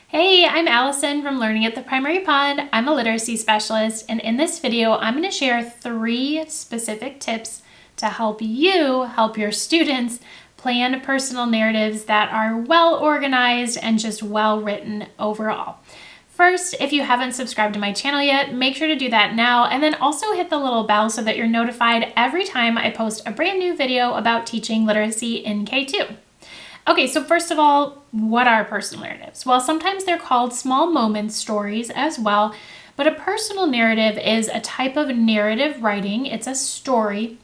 Hey, I'm Allison from Learning at the Primary Pond. I'm a literacy specialist, and in this video, I'm going to share 3 specific tips to help you help your students plan personal narratives that are well organized and just well written overall. First, if you haven't subscribed to my channel yet, make sure to do that now, and then also hit the little bell so that you're notified every time I post a brand new video about teaching literacy in K2. Okay, so first of all, what are personal narratives? Well, sometimes they're called small moment stories as well, but a personal narrative is a type of narrative writing. It's a story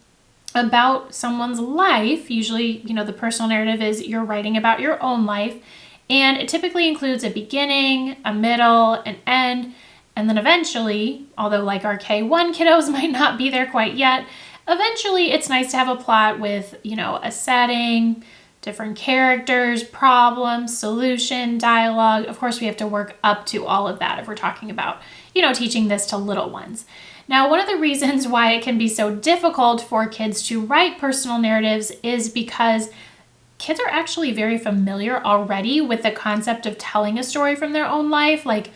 about someone's life. Usually, the personal narrative is you're writing about your own life, and it typically includes a beginning, a middle, an end, and then eventually, although like our K1 kiddos might not be there quite yet, eventually it's nice to have a plot with, a setting, different characters, problems, solution, dialogue. Of course, we have to work up to all of that if we're talking about, teaching this to little ones. Now, one of the reasons why it can be so difficult for kids to write personal narratives is because kids are actually very familiar already with the concept of telling a story from their own life. Like,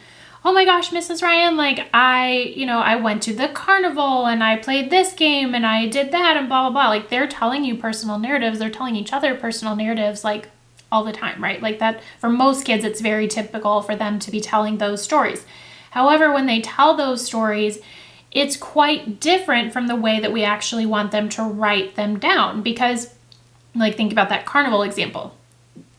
oh my gosh, Mrs. Ryan, I went to the carnival and I played this game and I did that and blah, blah, blah. Like, they're telling you personal narratives. They're telling each other personal narratives like all the time, right? Like that for most kids, it's very typical for them to be telling those stories. However, when they tell those stories, it's quite different from the way that we actually want them to write them down because think about that carnival example.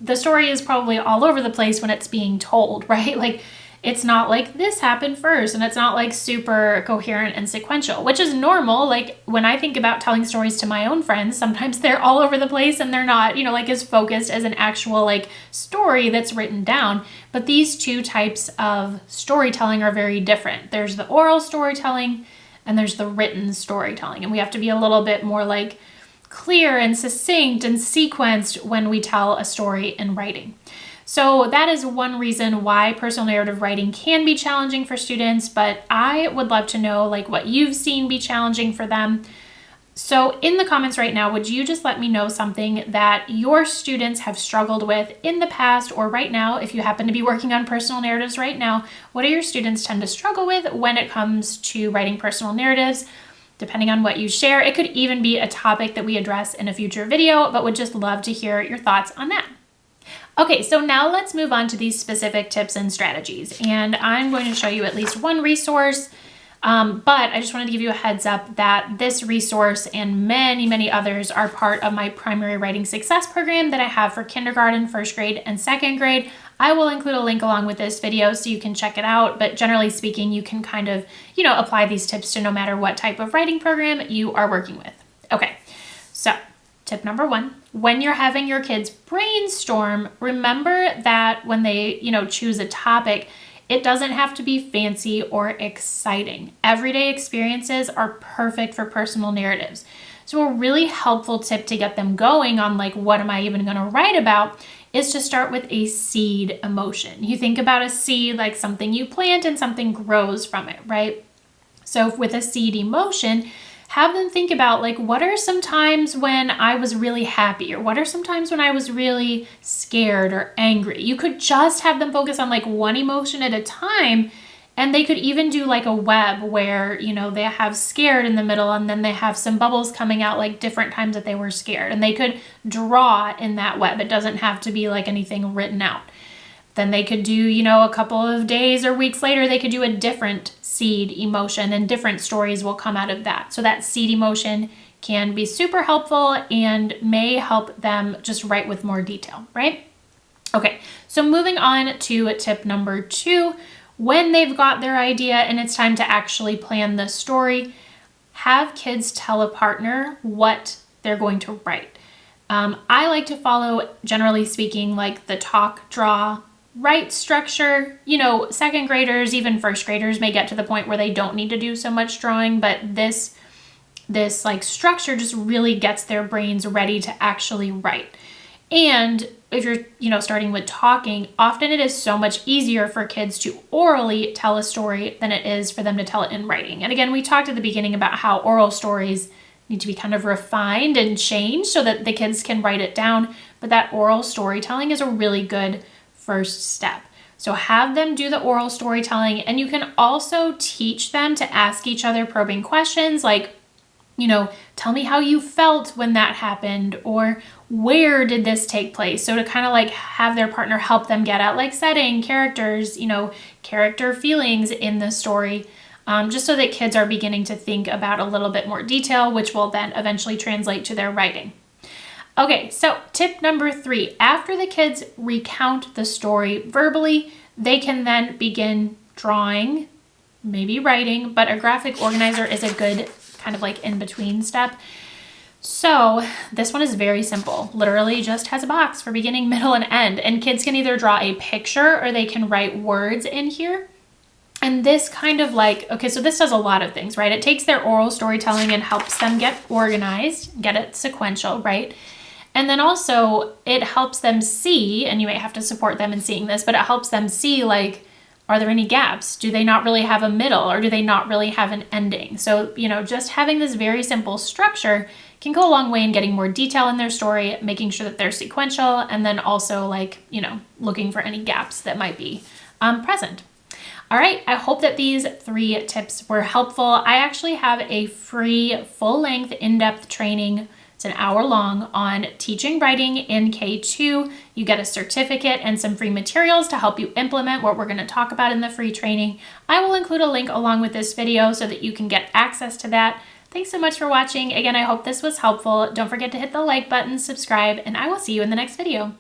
The story is probably all over the place when it's being told, right? Like, it's not like this happened first, and it's not like super coherent and sequential, which is normal. Like when I think about telling stories to my own friends, sometimes they're all over the place and they're not, as focused as an actual story that's written down. But these two types of storytelling are very different. There's the oral storytelling and there's the written storytelling. And we have to be a little bit more clear and succinct and sequenced when we tell a story in writing. So that is one reason why personal narrative writing can be challenging for students, but I would love to know what you've seen be challenging for them. So in the comments right now, would you just let me know something that your students have struggled with in the past or right now? If you happen to be working on personal narratives right now, what do your students tend to struggle with when it comes to writing personal narratives? Depending on what you share, it could even be a topic that we address in a future video, but would just love to hear your thoughts on that. Okay, so now let's move on to these specific tips and strategies. And I'm going to show you at least one resource, but I just wanted to give you a heads up that this resource and many, many others are part of my primary writing success program that I have for kindergarten, first grade, and second grade. I will include a link along with this video so you can check it out, but generally speaking, you can kind of, apply these tips to no matter what type of writing program you are working with. Okay, so tip number 1, when you're having your kids brainstorm, remember that when they, choose a topic, it doesn't have to be fancy or exciting. Everyday experiences are perfect for personal narratives. So a really helpful tip to get them going on what am I even going to write about is to start with a seed emotion. You think about a seed like something you plant and something grows from it, right? So with a seed emotion, have them think about what are some times when I was really happy, or what are some times when I was really scared or angry. You could just have them focus on one emotion at a time, and they could even do a web where, they have scared in the middle and then they have some bubbles coming out different times that they were scared, and they could draw in that web. It doesn't have to be anything written out. Then they could do, a couple of days or weeks later, they could do a different seed emotion and different stories will come out of that. So that seed emotion can be super helpful and may help them just write with more detail, right? Okay, so moving on to tip number 2, when they've got their idea and it's time to actually plan the story, have kids tell a partner what they're going to write. I like to follow, generally speaking, the talk, draw, write structure. Second graders, even first graders may get to the point where they don't need to do so much drawing, but this structure just really gets their brains ready to actually write. And if you're, starting with talking, often it is so much easier for kids to orally tell a story than it is for them to tell it in writing. And again, we talked at the beginning about how oral stories need to be kind of refined and changed so that the kids can write it down. But that oral storytelling is a really good first step. So have them do the oral storytelling, and you can also teach them to ask each other probing questions like, tell me how you felt when that happened, or where did this take place? So to kind of like have their partner help them get at like setting, characters, character feelings in the story, just so that kids are beginning to think about a little bit more detail, which will then eventually translate to their writing. Okay, so tip number 3, after the kids recount the story verbally, they can then begin drawing, maybe writing, but a graphic organizer is a good kind of like in-between step. So this one is very simple, literally just has a box for beginning, middle, and end, and kids can either draw a picture or they can write words in here. And this kind of like, okay, so this does a lot of things, right? It takes their oral storytelling and helps them get organized, get it sequential, right? And then also it helps them see, and you might have to support them in seeing this, but it helps them see like, are there any gaps? Do they not really have a middle, or do they not really have an ending? So, just having this very simple structure can go a long way in getting more detail in their story, making sure that they're sequential, and then also like, looking for any gaps that might be present. All right, I hope that these 3 tips were helpful. I actually have a free full-length in-depth training. It's an hour long on teaching writing in K2. You get a certificate and some free materials to help you implement what we're going to talk about in the free training. I will include a link along with this video so that you can get access to that. Thanks so much for watching. Again, I hope this was helpful. Don't forget to hit the like button, subscribe, and I will see you in the next video.